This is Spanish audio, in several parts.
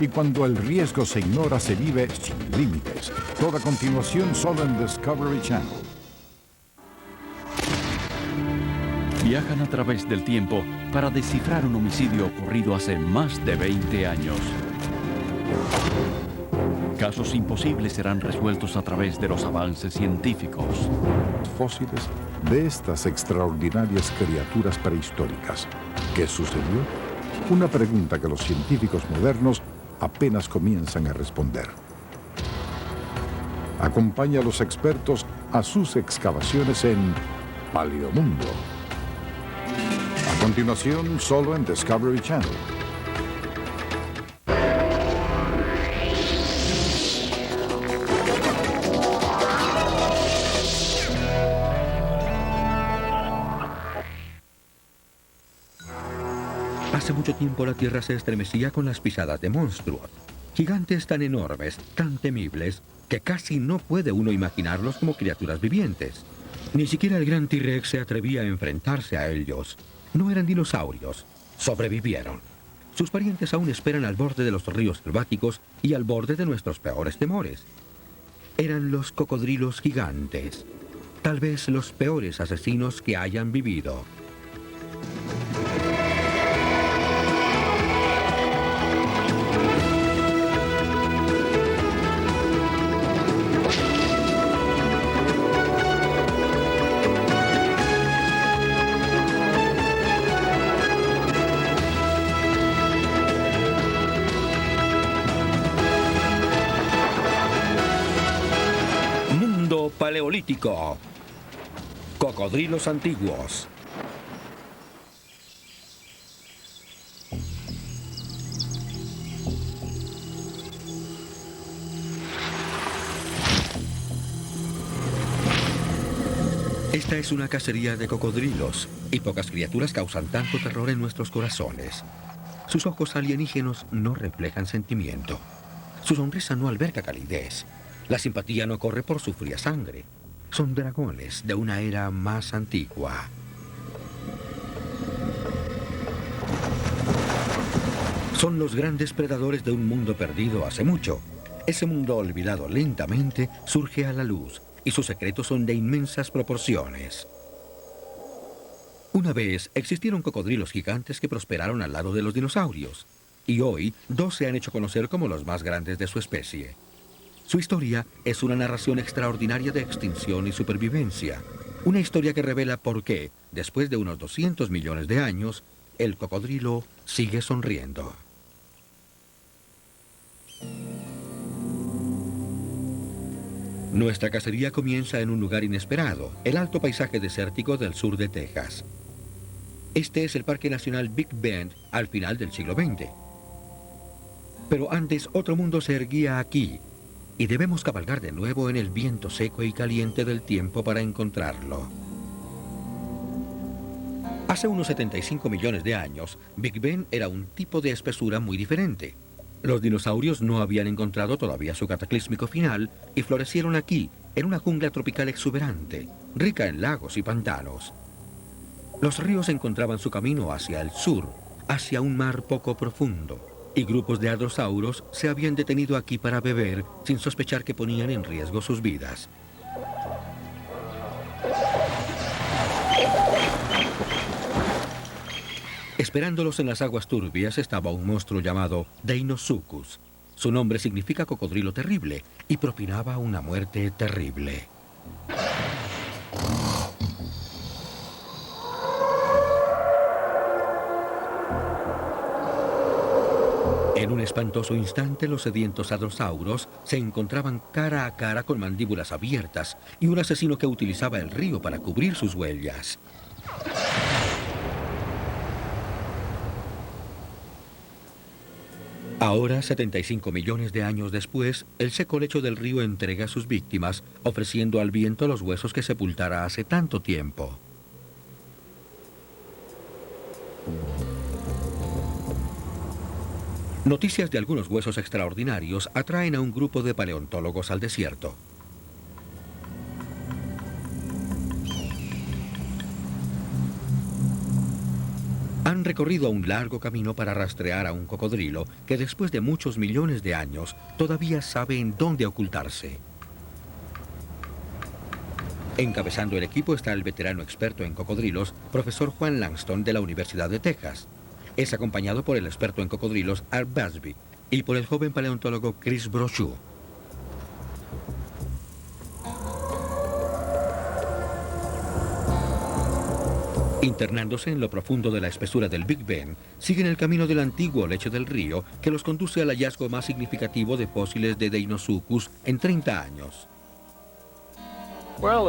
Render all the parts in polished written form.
Y cuando el riesgo se ignora, se vive sin límites. Toda continuación solo en Discovery Channel. Viajan a través del tiempo para descifrar un homicidio ocurrido hace más de 20 años. Casos imposibles serán resueltos a través de los avances científicos. Fósiles de estas extraordinarias criaturas prehistóricas. ¿Qué sucedió? Una pregunta que los científicos modernos apenas comienzan a responder. Acompaña a los expertos a sus excavaciones en Paleomundo. A continuación, solo en Discovery Channel. Hace mucho tiempo la Tierra se estremecía con las pisadas de monstruos. Gigantes tan enormes, tan temibles, que casi no puede uno imaginarlos como criaturas vivientes. Ni siquiera el gran T-Rex se atrevía a enfrentarse a ellos. No eran dinosaurios, sobrevivieron. Sus parientes aún esperan al borde de los ríos selváticos y al borde de nuestros peores temores. Eran los cocodrilos gigantes, tal vez los peores asesinos que hayan vivido. Paleolítico. Cocodrilos antiguos. Esta es una cacería de cocodrilos, y pocas criaturas causan tanto terror en nuestros corazones. Sus ojos alienígenos no reflejan sentimiento. Su sonrisa no alberga calidez. La simpatía no corre por su fría sangre. Son dragones de una era más antigua. Son los grandes predadores de un mundo perdido hace mucho. Ese mundo olvidado lentamente surge a la luz, y sus secretos son de inmensas proporciones. Una vez existieron cocodrilos gigantes que prosperaron al lado de los dinosaurios, y hoy dos se han hecho conocer como los más grandes de su especie. Su historia es una narración extraordinaria de extinción y supervivencia. Una historia que revela por qué, después de unos 200 millones de años, el cocodrilo sigue sonriendo. Nuestra cacería comienza en un lugar inesperado, el alto paisaje desértico del sur de Texas. Este es el Parque Nacional Big Bend al final del siglo XX. Pero antes otro mundo se erguía aquí, y debemos cabalgar de nuevo en el viento seco y caliente del tiempo para encontrarlo. Hace unos 75 millones de años, Big Bend era un tipo de espesura muy diferente. Los dinosaurios no habían encontrado todavía su cataclísmico final y florecieron aquí, en una jungla tropical exuberante, rica en lagos y pantanos. Los ríos encontraban su camino hacia el sur, hacia un mar poco profundo. Y grupos de hadrosauros se habían detenido aquí para beber sin sospechar que ponían en riesgo sus vidas. Esperándolos en las aguas turbias estaba un monstruo llamado Deinosuchus. Su nombre significa cocodrilo terrible y propinaba una muerte terrible. En un espantoso instante, los sedientos hadrosauros se encontraban cara a cara con mandíbulas abiertas y un asesino que utilizaba el río para cubrir sus huellas. Ahora, 75 millones de años después, el seco lecho del río entrega a sus víctimas, ofreciendo al viento los huesos que sepultara hace tanto tiempo. Noticias de algunos huesos extraordinarios atraen a un grupo de paleontólogos al desierto. Han Han recorrido un largo camino para rastrear a un cocodrilo que después de muchos millones de años todavía sabe en dónde ocultarse. Encabezando el equipo está el veterano experto en cocodrilos, profesor Juan Langston de la Universidad de Texas. Es acompañado por el experto en cocodrilos Art Busby y por el joven paleontólogo Chris Brochu. Internándose en lo profundo de la espesura del Big Ben, siguen el camino del antiguo lecho del río que los conduce al hallazgo más significativo de fósiles de Deinosuchus en 30 años.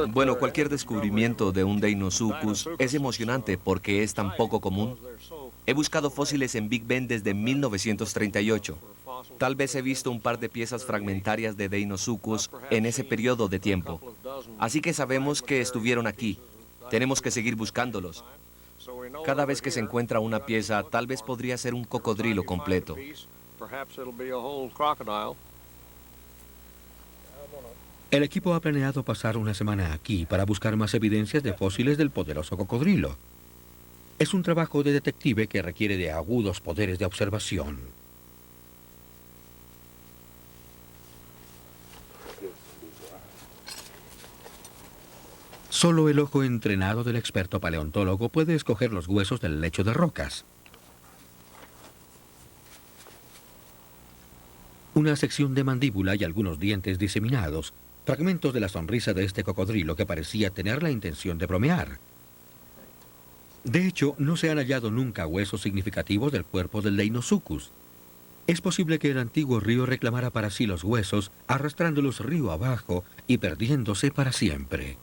Bueno, cualquier descubrimiento de un Deinosuchus es emocionante porque es tan poco común. He buscado fósiles en Big Ben desde 1938. Tal vez he visto un par de piezas fragmentarias de Deinosuchus en ese periodo de tiempo. Así que sabemos que estuvieron aquí. Tenemos que seguir buscándolos. Cada vez que se encuentra una pieza, tal vez podría ser un cocodrilo completo. El equipo ha planeado pasar una semana aquí para buscar más evidencias de fósiles del poderoso cocodrilo. Es un trabajo de detective que requiere de agudos poderes de observación. Solo el ojo entrenado del experto paleontólogo puede escoger los huesos del lecho de rocas. Una sección de mandíbula y algunos dientes diseminados, fragmentos de la sonrisa de este cocodrilo que parecía tener la intención de bromear. De hecho, no se han hallado nunca huesos significativos del cuerpo del Deinosuchus. Es posible que el antiguo río reclamara para sí los huesos, arrastrándolos río abajo y perdiéndose para siempre.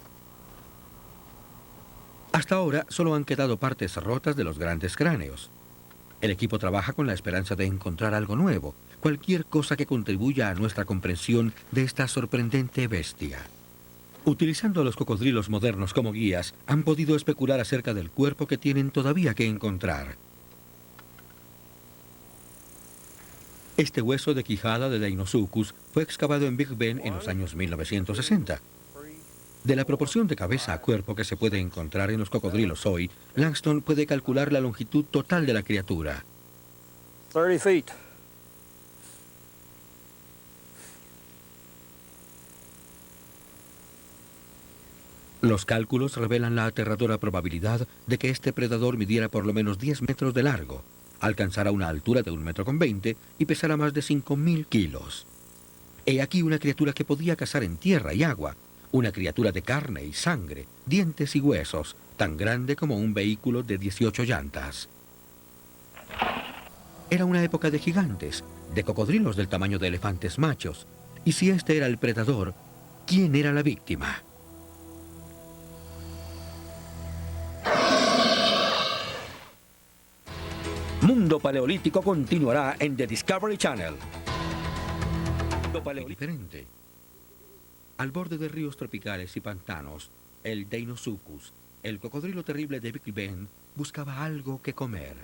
Hasta ahora solo han quedado partes rotas de los grandes cráneos. El equipo trabaja con la esperanza de encontrar algo nuevo, cualquier cosa que contribuya a nuestra comprensión de esta sorprendente bestia. Utilizando a los cocodrilos modernos como guías, han podido especular acerca del cuerpo que tienen todavía que encontrar. Este hueso de quijada de Deinosuchus fue excavado en Big Ben en los años 1960. De la proporción de cabeza a cuerpo que se puede encontrar en los cocodrilos hoy, Langston puede calcular la longitud total de la criatura. 30 feet. Los cálculos revelan la aterradora probabilidad de que este predador midiera por lo menos 10 metros de largo, alcanzara una altura de 1,20 m y pesara más de 5.000 kilos. He aquí una criatura que podía cazar en tierra y agua, una criatura de carne y sangre, dientes y huesos, tan grande como un vehículo de 18 llantas. Era una época de gigantes, de cocodrilos del tamaño de elefantes machos. Y si este era el predador, ¿quién era la víctima? Mundo Paleolítico continuará en The Discovery Channel. Mundo Paleolítico diferente. Al borde de ríos tropicales y pantanos, el Deinosuchus, el cocodrilo terrible de Big Ben, buscaba algo que comer.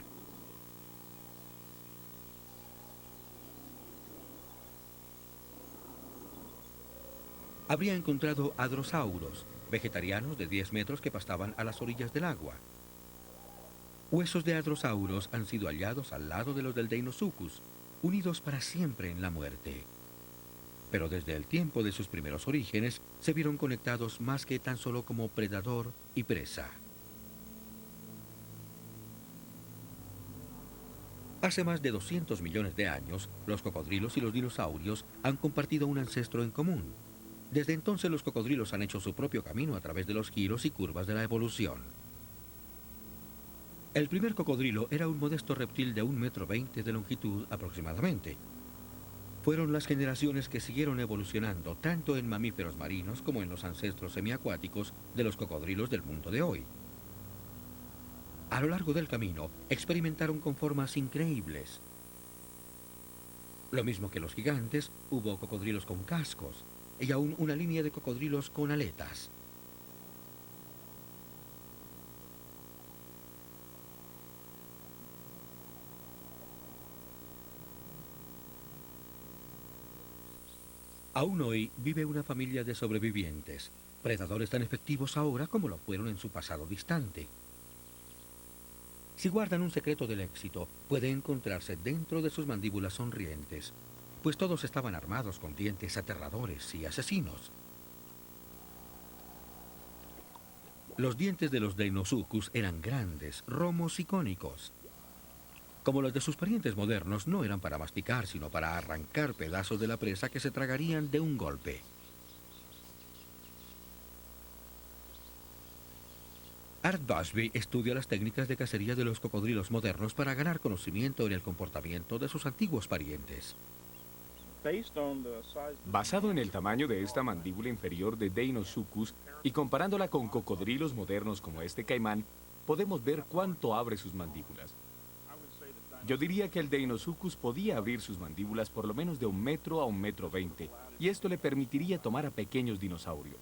Habría encontrado hadrosauros, vegetarianos de 10 metros que pastaban a las orillas del agua. Huesos de hadrosauros han sido hallados al lado de los del Deinosuchus, unidos para siempre en la muerte. Pero desde el tiempo de sus primeros orígenes se vieron conectados más que tan solo como predador y presa. Hace más de 200 millones de años, los cocodrilos y los dinosaurios han compartido un ancestro en común. Desde entonces los cocodrilos han hecho su propio camino a través de los giros y curvas de la evolución. El primer cocodrilo era un modesto reptil de 1,20 m de longitud aproximadamente. Fueron las generaciones que siguieron evolucionando tanto en mamíferos marinos como en los ancestros semiacuáticos de los cocodrilos del mundo de hoy. A lo largo del camino, experimentaron con formas increíbles. Lo mismo que los gigantes, hubo cocodrilos con cascos y aún una línea de cocodrilos con aletas. Aún hoy vive una familia de sobrevivientes, predadores tan efectivos ahora como lo fueron en su pasado distante. Si guardan un secreto del éxito, puede encontrarse dentro de sus mandíbulas sonrientes, pues todos estaban armados con dientes aterradores y asesinos. Los dientes de los Deinosuchus eran grandes, romos y cónicos. Como los de sus parientes modernos, no eran para masticar, sino para arrancar pedazos de la presa que se tragarían de un golpe. Art Busby estudia las técnicas de cacería de los cocodrilos modernos para ganar conocimiento en el comportamiento de sus antiguos parientes. Basado en el tamaño de esta mandíbula inferior de Deinosuchus y comparándola con cocodrilos modernos como este caimán, podemos ver cuánto abre sus mandíbulas. Yo diría que el Deinosuchus podía abrir sus mandíbulas por lo menos de 1 metro a 1,20 metros, y esto le permitiría tomar a pequeños dinosaurios.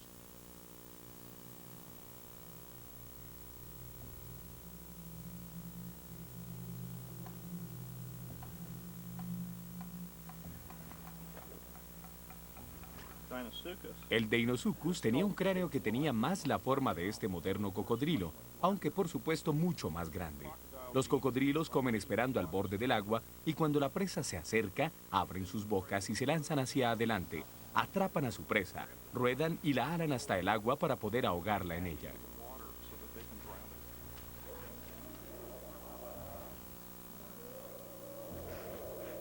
El Deinosuchus tenía un cráneo que tenía más la forma de este moderno cocodrilo, aunque por supuesto mucho más grande. Los cocodrilos comen esperando al borde del agua y cuando la presa se acerca, abren sus bocas y se lanzan hacia adelante. Atrapan a su presa, ruedan y la alan hasta el agua para poder ahogarla en ella.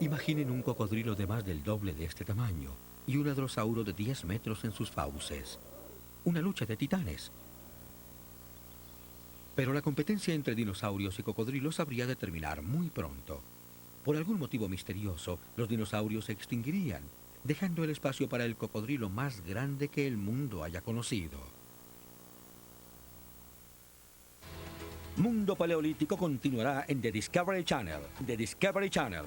Imaginen un cocodrilo de más del doble de este tamaño y un hadrosauro de 10 metros en sus fauces. Una lucha de titanes. Pero la competencia entre dinosaurios y cocodrilos habría de terminar muy pronto. Por algún motivo misterioso, los dinosaurios se extinguirían, dejando el espacio para el cocodrilo más grande que el mundo haya conocido. Mundo Paleolítico continuará en The Discovery Channel. The Discovery Channel.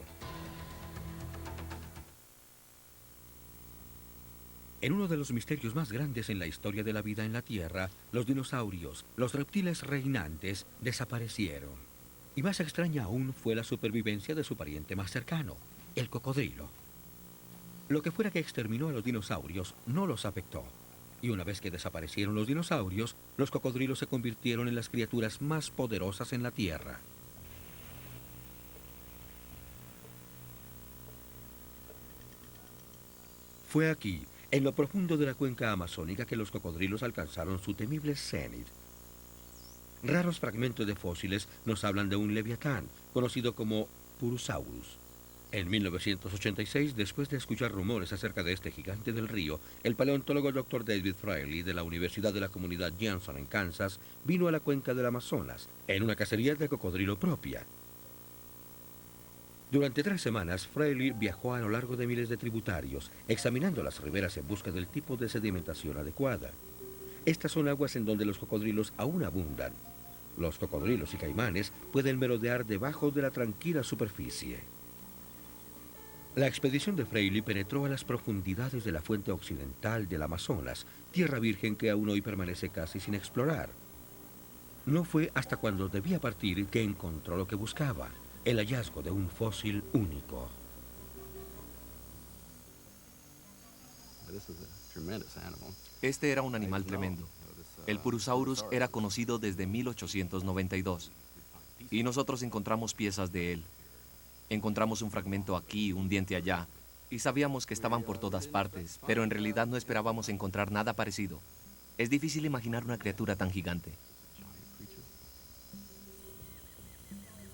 En uno de los misterios más grandes en la historia de la vida en la Tierra, los dinosaurios, los reptiles reinantes, desaparecieron. Y más extraña aún fue la supervivencia de su pariente más cercano, el cocodrilo. Lo que fuera que exterminó a los dinosaurios no los afectó. Y una vez que desaparecieron los dinosaurios, los cocodrilos se convirtieron en las criaturas más poderosas en la Tierra. Fue aquí, en lo profundo de la cuenca amazónica, que los cocodrilos alcanzaron su temible cenit. Raros fragmentos de fósiles nos hablan de un leviatán, conocido como Purosaurus. En 1986, después de escuchar rumores acerca de este gigante del río, el paleontólogo Dr. David Fraley de la Universidad de la Comunidad Johnson en Kansas vino a la cuenca del Amazonas en una cacería de cocodrilo propia. Durante 3 semanas, Fraley viajó a lo largo de miles de tributarios, examinando las riberas en busca del tipo de sedimentación adecuada. Estas son aguas en donde los cocodrilos aún abundan. Los cocodrilos y caimanes pueden merodear debajo de la tranquila superficie. La expedición de Fraley penetró a las profundidades de la fuente occidental del Amazonas, tierra virgen que aún hoy permanece casi sin explorar. No fue hasta cuando debía partir que encontró lo que buscaba: el hallazgo de un fósil único. Este era un animal tremendo. El Purosaurus era conocido desde 1892. Y nosotros encontramos piezas de él. Encontramos un fragmento aquí, un diente allá. Y sabíamos que estaban por todas partes, pero en realidad no esperábamos encontrar nada parecido. Es difícil imaginar una criatura tan gigante.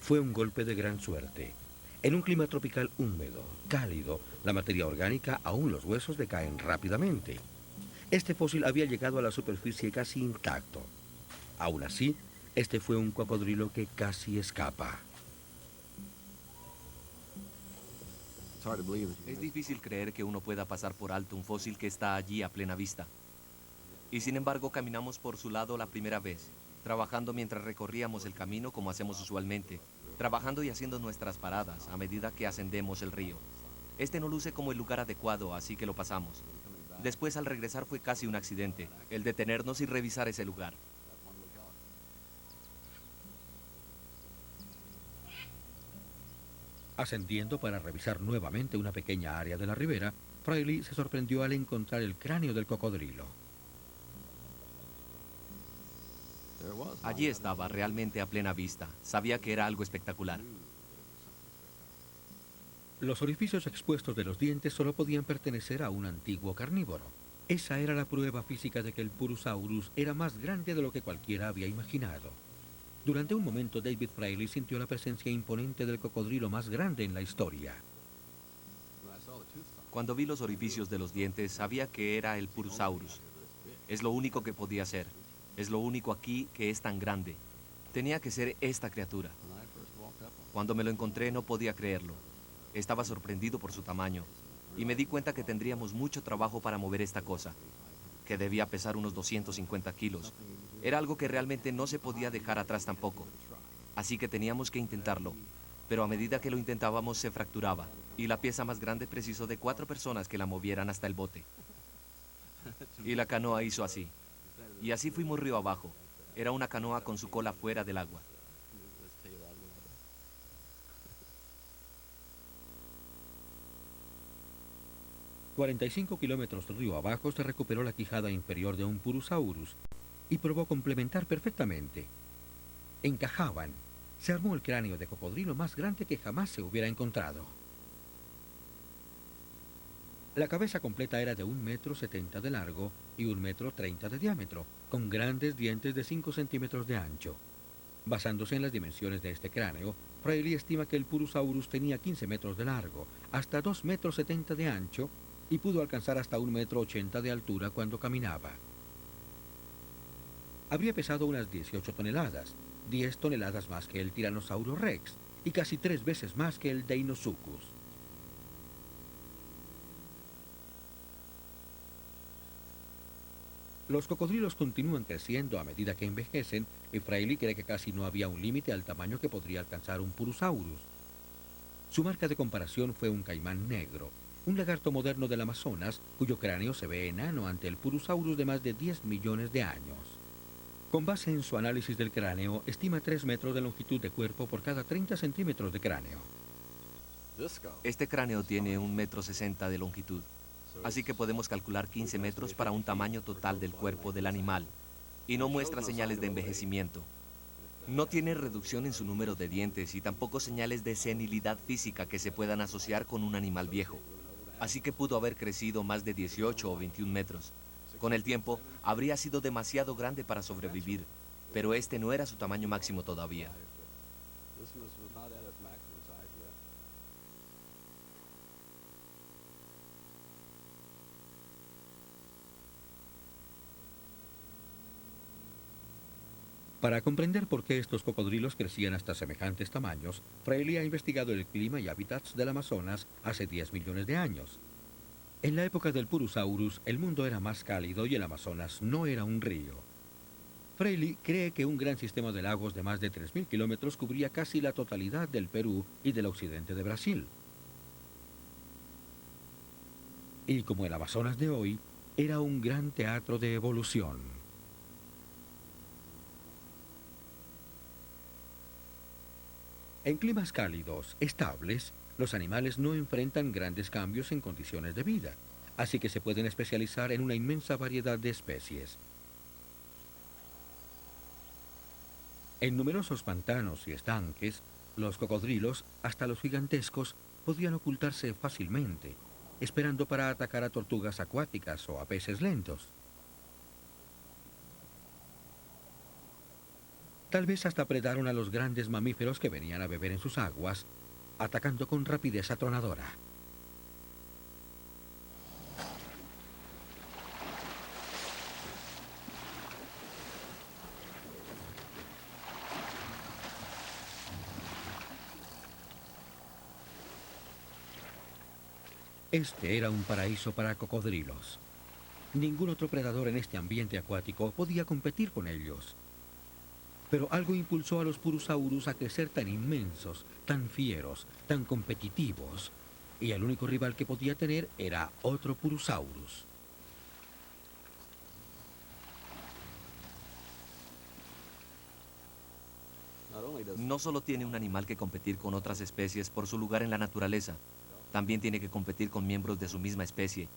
Fue un golpe de gran suerte. En un clima tropical húmedo, cálido, la materia orgánica, aún los huesos, decaen rápidamente. Este fósil había llegado a la superficie casi intacto. Aún así, este fue un cocodrilo que casi escapa. Es difícil creer que uno pueda pasar por alto un fósil que está allí a plena vista. Y sin embargo, caminamos por su lado la primera vez, trabajando mientras recorríamos el camino como hacemos usualmente, trabajando y haciendo nuestras paradas a medida que ascendemos el río. Este no luce como el lugar adecuado, así que lo pasamos. Después, al regresar, fue casi un accidente, el detenernos y revisar ese lugar. Ascendiendo para revisar nuevamente una pequeña área de la ribera, Fraley se sorprendió al encontrar el cráneo del cocodrilo. Allí estaba, realmente a plena vista. Sabía que era algo espectacular. Los orificios expuestos de los dientes solo podían pertenecer a un antiguo carnívoro. Esa era la prueba física de que el Purosaurus era más grande de lo que cualquiera había imaginado. Durante un momento, David Fraley sintió la presencia imponente del cocodrilo más grande en la historia. Cuando vi los orificios de los dientes, sabía que era el Purosaurus. Es lo único que podía ser. Es lo único aquí que es tan grande. Tenía que ser esta criatura. Cuando me lo encontré no podía creerlo. Estaba sorprendido por su tamaño y me di cuenta que tendríamos mucho trabajo para mover esta cosa, que debía pesar unos 250 kilos. Era algo que realmente no se podía dejar atrás tampoco. Así que teníamos que intentarlo. Pero a medida que lo intentábamos se fracturaba y la pieza más grande precisó de 4 personas que la movieran hasta el bote. Y la canoa hizo así. Y así fuimos río abajo. Era una canoa con su cola fuera del agua. «45 kilómetros río abajo se recuperó la quijada inferior de un Purosaurus y probó complementar perfectamente. Encajaban. Se armó el cráneo de cocodrilo más grande que jamás se hubiera encontrado. La cabeza completa era de 1,70 m de largo y 1,30 m de diámetro, con grandes dientes de 5 centímetros de ancho. Basándose en las dimensiones de este cráneo, Fraley estima que el Purosaurus tenía 15 metros de largo, hasta 2,70 m de ancho y pudo alcanzar hasta 1,80 m de altura cuando caminaba. Habría pesado unas 18 toneladas, 10 toneladas más que el Tyrannosaurus Rex y casi 3 veces más que el Deinosuchus. Los cocodrilos continúan creciendo a medida que envejecen y Fraley cree que casi no había un límite al tamaño que podría alcanzar un Purosaurus. Su marca de comparación fue un caimán negro, un lagarto moderno del Amazonas cuyo cráneo se ve enano ante el Purosaurus de más de 10 millones de años. Con base en su análisis del cráneo, estima 3 metros de longitud de cuerpo por cada 30 centímetros de cráneo. Este cráneo tiene 1,60 m de longitud. Así que podemos calcular 15 metros para un tamaño total del cuerpo del animal. Y no muestra señales de envejecimiento. No tiene reducción en su número de dientes y tampoco señales de senilidad física que se puedan asociar con un animal viejo. Así que pudo haber crecido más de 18 o 21 metros. Con el tiempo, habría sido demasiado grande para sobrevivir, pero este no era su tamaño máximo todavía. Para comprender por qué estos cocodrilos crecían hasta semejantes tamaños, Fraley ha investigado el clima y hábitats del Amazonas hace 10 millones de años. En la época del Purosaurus, el mundo era más cálido y el Amazonas no era un río. Fraley cree que un gran sistema de lagos de más de 3.000 kilómetros cubría casi la totalidad del Perú y del occidente de Brasil. Y como el Amazonas de hoy, era un gran teatro de evolución. En climas cálidos, estables, los animales no enfrentan grandes cambios en condiciones de vida, así que se pueden especializar en una inmensa variedad de especies. En numerosos pantanos y estanques, los cocodrilos, hasta los gigantescos, podían ocultarse fácilmente, esperando para atacar a tortugas acuáticas o a peces lentos. Tal vez hasta predaron a los grandes mamíferos que venían a beber en sus aguas, atacando con rapidez atronadora. Este era un paraíso para cocodrilos. Ningún otro predador en este ambiente acuático podía competir con ellos. Pero algo impulsó a los Purosaurus a crecer tan inmensos, tan fieros, tan competitivos, y el único rival que podía tener era otro Purosaurus. No solo tiene un animal que competir con otras especies por su lugar en la naturaleza, también tiene que competir con miembros de su misma especie.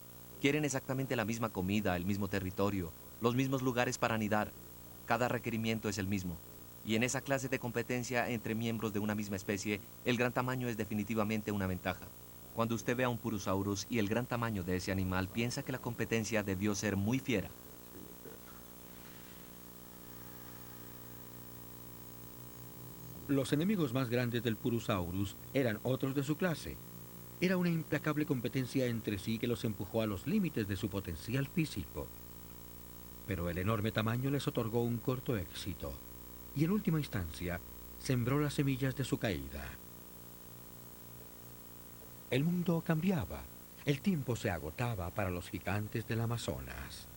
Quieren exactamente la misma comida, el mismo territorio, los mismos lugares para anidar. Cada requerimiento es el mismo. Y en esa clase de competencia entre miembros de una misma especie, el gran tamaño es definitivamente una ventaja. Cuando usted ve a un Purosaurus y el gran tamaño de ese animal, piensa que la competencia debió ser muy fiera. Los enemigos más grandes del Purosaurus eran otros de su clase. Era una implacable competencia entre sí que los empujó a los límites de su potencial físico. Pero el enorme tamaño les otorgó un corto éxito, y en última instancia, sembró las semillas de su caída. El mundo cambiaba. El tiempo se agotaba para los gigantes del Amazonas.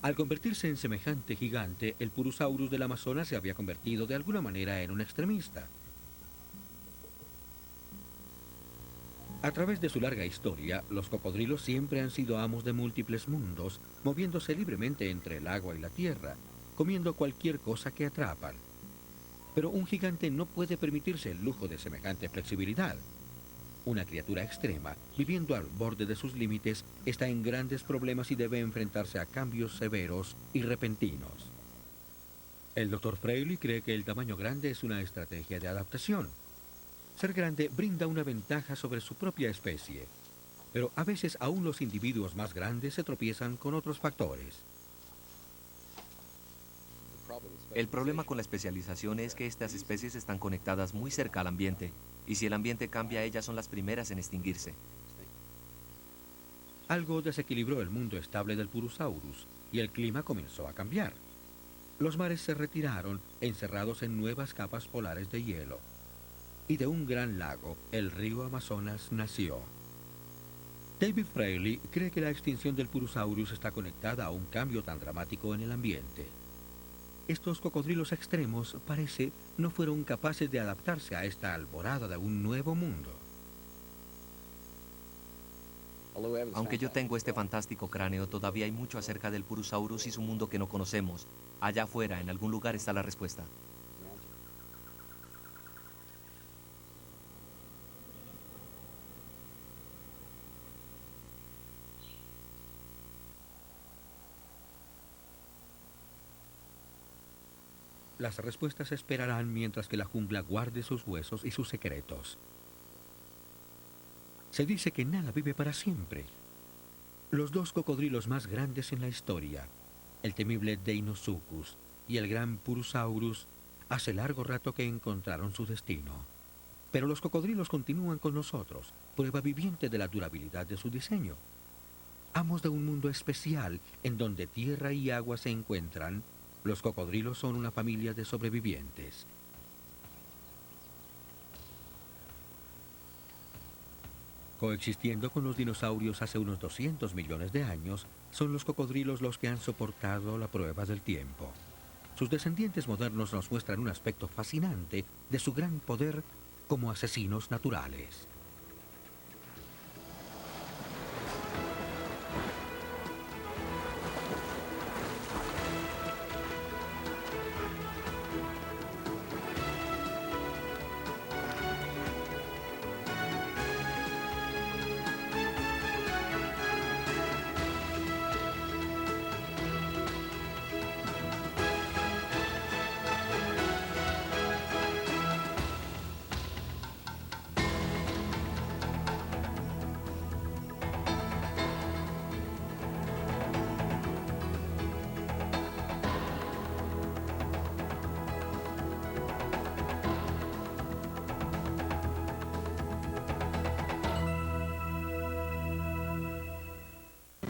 Al convertirse en semejante gigante, el Purosaurus del Amazonas se había convertido de alguna manera en un extremista. A través de su larga historia, los cocodrilos siempre han sido amos de múltiples mundos, moviéndose libremente entre el agua y la tierra, comiendo cualquier cosa que atrapan. Pero un gigante no puede permitirse el lujo de semejante flexibilidad. Una criatura extrema, viviendo al borde de sus límites, está en grandes problemas y debe enfrentarse a cambios severos y repentinos. El Dr. Fraley cree que el tamaño grande es una estrategia de adaptación. Ser grande brinda una ventaja sobre su propia especie, pero a veces aún los individuos más grandes se tropiezan con otros factores. El problema con la especialización es que estas especies están conectadas muy cerca al ambiente, y si el ambiente cambia, ellas son las primeras en extinguirse. Algo desequilibró el mundo estable del Purosaurus, y el clima comenzó a cambiar. Los mares se retiraron, encerrados en nuevas capas polares de hielo. Y de un gran lago, el río Amazonas nació. David Fraley cree que la extinción del Purosaurus está conectada a un cambio tan dramático en el ambiente. Estos cocodrilos extremos, parece, no fueron capaces de adaptarse a esta alborada de un nuevo mundo. Aunque yo tengo este fantástico cráneo, todavía hay mucho acerca del Purosaurus y su mundo que no conocemos. Allá afuera, en algún lugar, está la respuesta. Las respuestas esperarán mientras que la jungla guarde sus huesos y sus secretos. Se dice que nada vive para siempre. Los dos cocodrilos más grandes en la historia, el temible Deinosuchus y el gran Purosaurus, hace largo rato que encontraron su destino. Pero los cocodrilos continúan con nosotros, prueba viviente de la durabilidad de su diseño. Amos de un mundo especial en donde tierra y agua se encuentran, los cocodrilos son una familia de sobrevivientes. Coexistiendo con los dinosaurios hace unos 200 millones de años, son los cocodrilos los que han soportado la prueba del tiempo. Sus descendientes modernos nos muestran un aspecto fascinante de su gran poder como asesinos naturales.